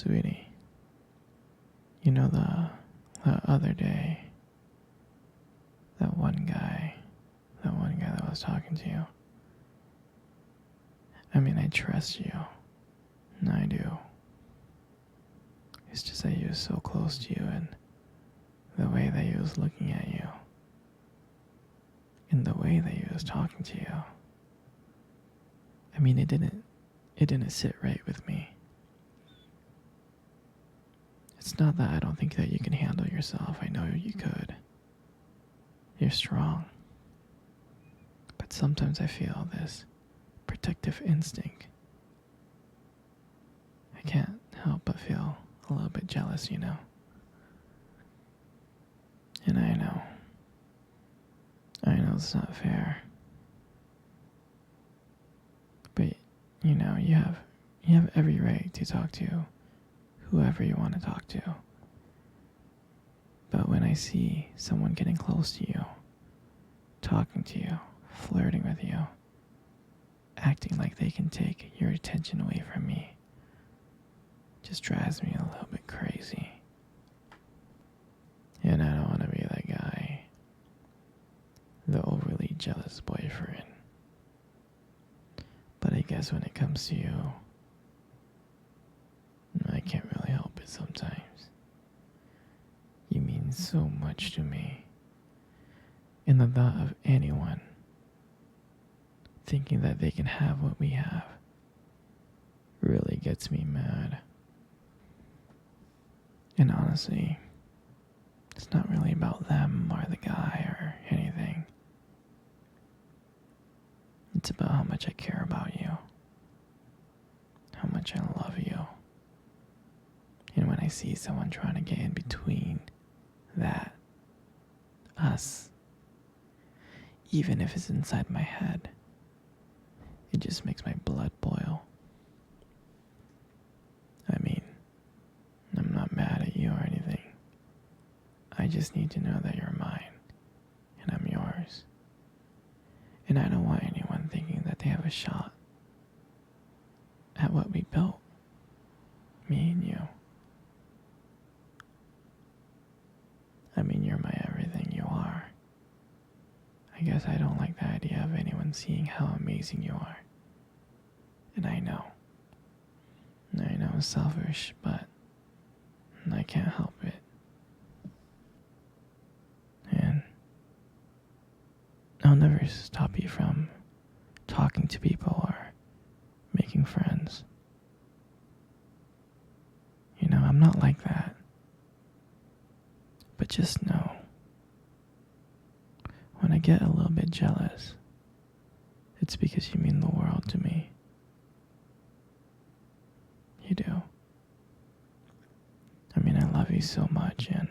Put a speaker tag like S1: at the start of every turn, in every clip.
S1: Sweetie, you know the other day, that one guy, that was talking to you. I mean, I trust you. I do. It's just that he was so close to you and the way that he was looking at you and the way that he was talking to you. I mean, it didn't sit right with me. It's not that I don't think that you can handle yourself. I know you could. You're strong. But sometimes I feel this protective instinct. I can't help but feel a little bit jealous, you know. And I know it's not fair. But you know, you have every right to talk to whoever you want to talk to. But when I see someone getting close to you, talking to you, flirting with you, acting like they can take your attention away from me, just drives me a little bit crazy. And I don't want to be that guy, the overly jealous boyfriend. But I guess when it comes to you, I can't really help it sometimes. You mean so much to me. And the thought of anyone thinking that they can have what we have really gets me mad. And honestly, it's not really about them or the guy or anything. It's about how much I care about you, how much I love you. And when I see someone trying to get in between that, us, even if it's inside my head, it just makes my blood boil. I mean, I'm not mad at you or anything. I just need to know that you're mine and I'm yours. And I don't want anyone thinking that they have a shot at what we built, me and you. I mean, you're my everything, you are. I guess I don't like the idea of anyone seeing how amazing you are. And I know it's selfish, but I can't help it. And I'll never stop you from talking to people or making friends. You know, I'm not like that. But just know, when I get a little bit jealous, it's because you mean the world to me. You do. I mean, I love you so much, and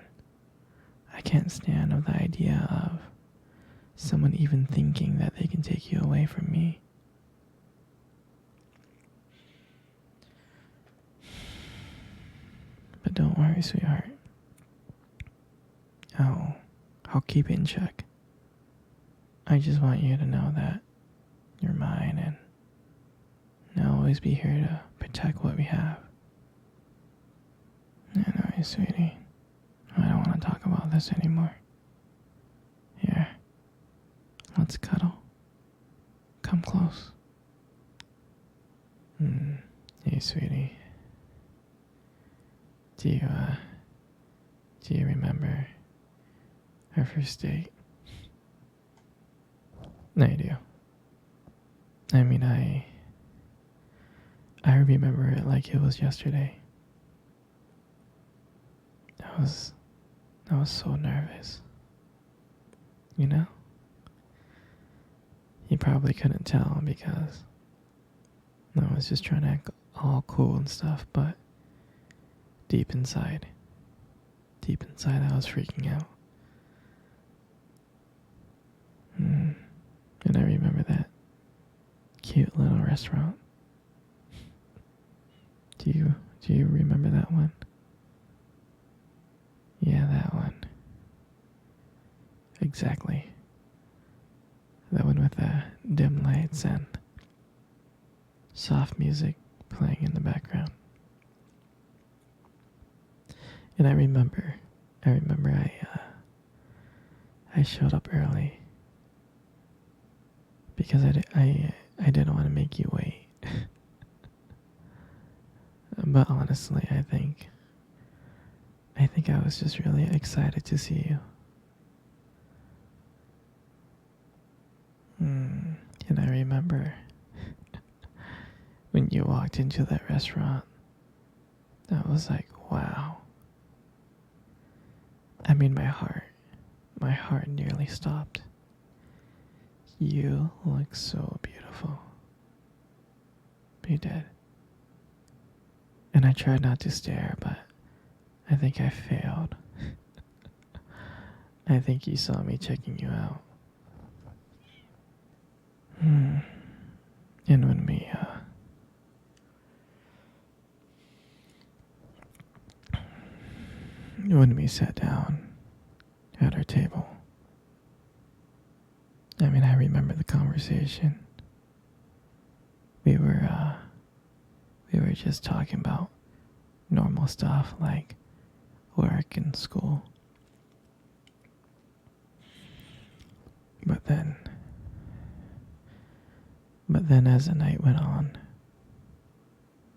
S1: I can't stand the idea of someone even thinking that they can take you away from me. But don't worry, sweetheart. I'll keep it in check. I just want you to know that you're mine, and I'll always be here to protect what we have. Anyway, sweetie, I don't want to talk about this anymore. Here, let's cuddle. Come close. Hey, sweetie. Do you remember our first date? I do. I mean, I remember it like it was yesterday. I was so nervous. You know? You probably couldn't tell because I was just trying to act all cool and stuff, but deep inside I was freaking out. And I remember that cute little restaurant. Do you remember that one? Yeah, that one. Exactly. That one with the dim lights and soft music playing in the background. And I remember I showed up early because I didn't want to make you wait. But honestly, I think I was just really excited to see you. And I remember when you walked into that restaurant, I was like, wow. I mean, my heart nearly stopped. You look so beautiful. You did. And I tried not to stare, but I think I failed. I think you saw me checking you out. And when we sat down at our table, I mean, I remember the conversation. We were just talking about normal stuff like work and school. But then as the night went on,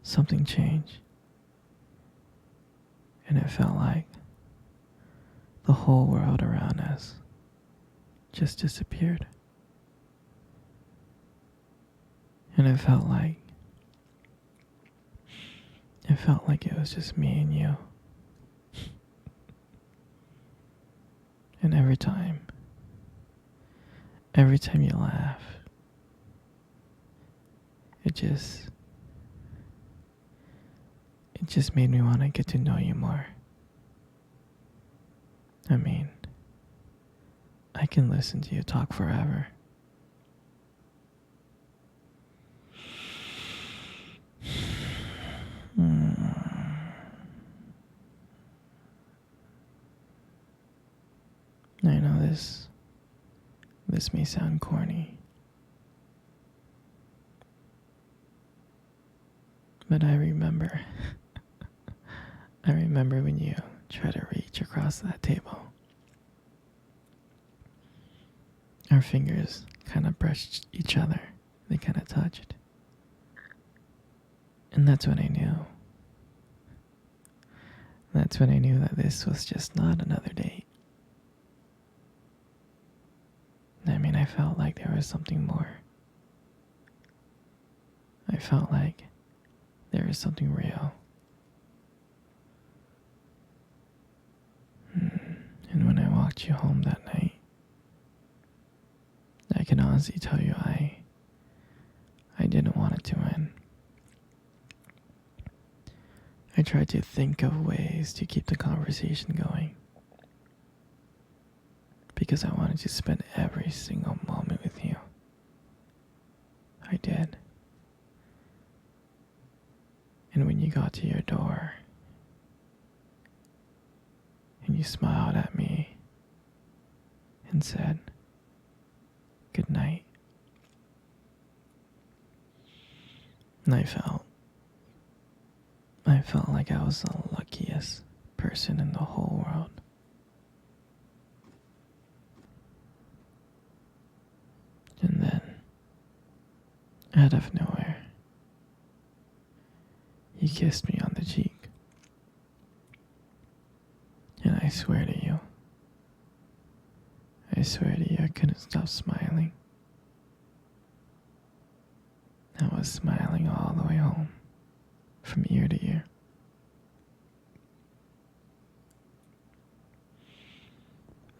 S1: something changed. And it felt like the whole world around us just disappeared. And it felt like it was just me and you. And every time you laugh, it just made me want to get to know you more. I mean, I can listen to you talk forever. I know this may sound corny, but I remember when you tried to reach across that table. Our fingers kind of brushed each other. They kind of touched. And that's when I knew. That's when I knew that this was just not another date. I mean, I felt like there was something more. I felt like there was something real. And when I walked you home that night, I can honestly tell you I didn't want it to end. I tried to think of ways to keep the conversation going because I wanted to spend every single moment with you. I did. And when you got to your door and you smiled at me and said, "Good night," and I felt like I was the luckiest person in the whole world. And then, out of nowhere, you kissed me on the cheek. And I swear to you, I couldn't stop smiling. I was smiling all the way home, from ear to ear.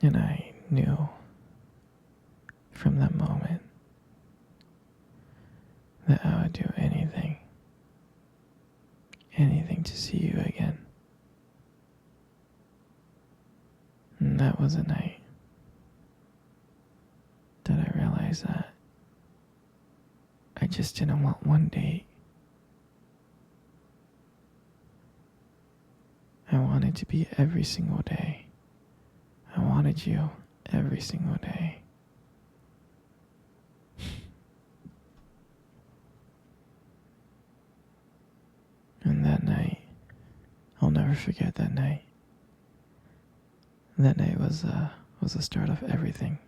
S1: And I knew from that moment that I would do anything to see you again. And that was a night that I realized that I just didn't want one date. I wanted to be every single day. I wanted you every single day. And that night, I'll never forget that night. That night was the start of everything.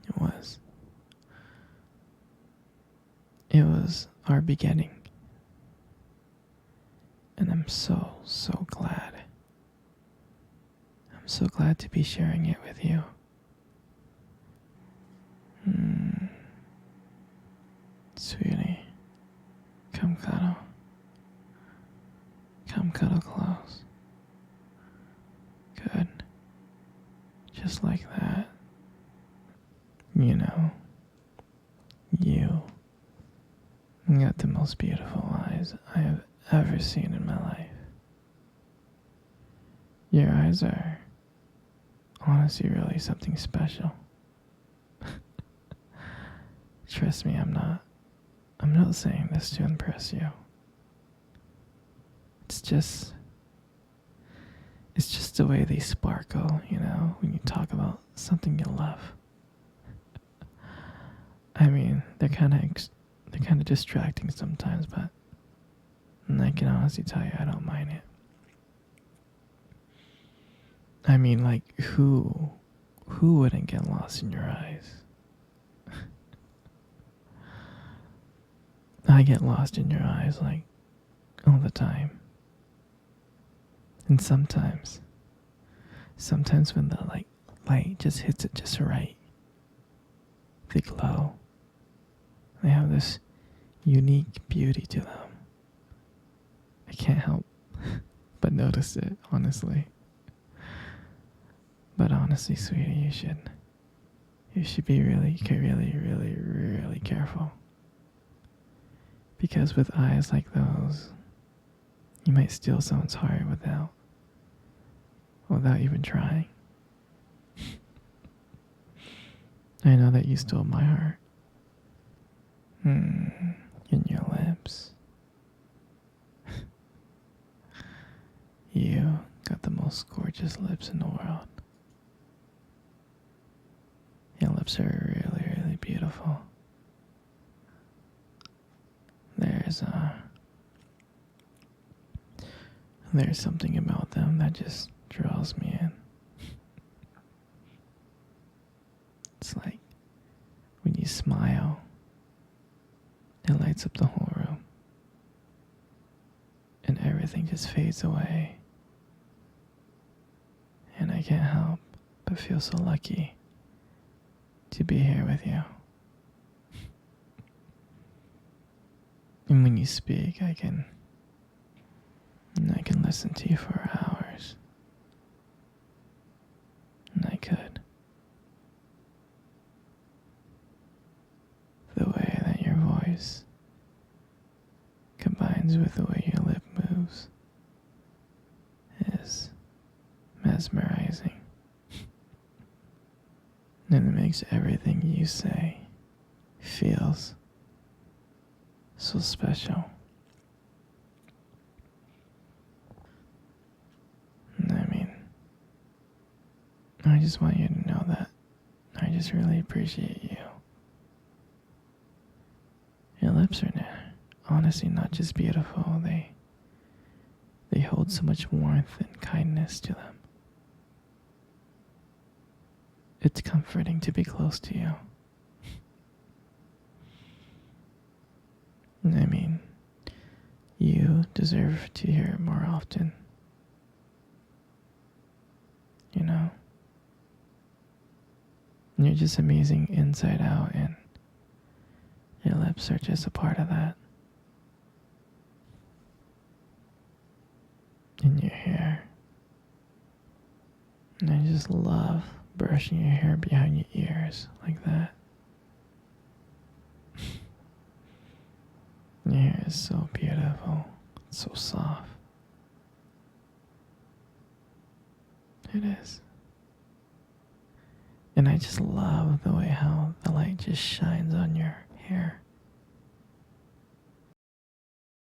S1: It was. It was our beginning. And I'm so, so glad. I'm so glad to be sharing it with you. Sweetie, come cuddle. Come cuddle close. Good. Just like that. You know, you got the most beautiful eyes I have ever seen in my life. Your eyes are honestly really something special. Trust me, I'm not saying this to impress you. It's just the way they sparkle, you know, when you talk about something you love. I mean, they're kind of distracting sometimes, but I can honestly tell you I don't mind it. I mean, like, who wouldn't get lost in your eyes? I get lost in your eyes, like, all the time. And sometimes when the light just hits it just right, they glow. They have this unique beauty to them. I can't help but notice it, honestly. But honestly, sweetie, you should be really, really, really, really careful. Because with eyes like those, you might steal someone's heart without even trying. I know that you stole my heart. In your lips. You got the most gorgeous lips in the world. Your lips are really, really beautiful. There's something about them that just draws me in. It's like when you smile, it lights up the whole room. And everything just fades away. And I can't help but feel so lucky to be here with you. And when you speak, I can listen to you for hours. And I could. The way that your voice combines with the way your lip moves is mesmerizing. And it makes everything you say feels so special. I mean, I just want you to know that I just really appreciate you. Your lips are honestly not just beautiful, they hold so much warmth and kindness to them. It's comforting to be close to you. I mean, you deserve to hear it more often. You know? And you're just amazing inside out, and your lips are just a part of that. And your hair. And I just love brushing your hair behind your ears like that. Your hair is so beautiful. It's so soft. It is. And I just love the way how the light just shines on your hair.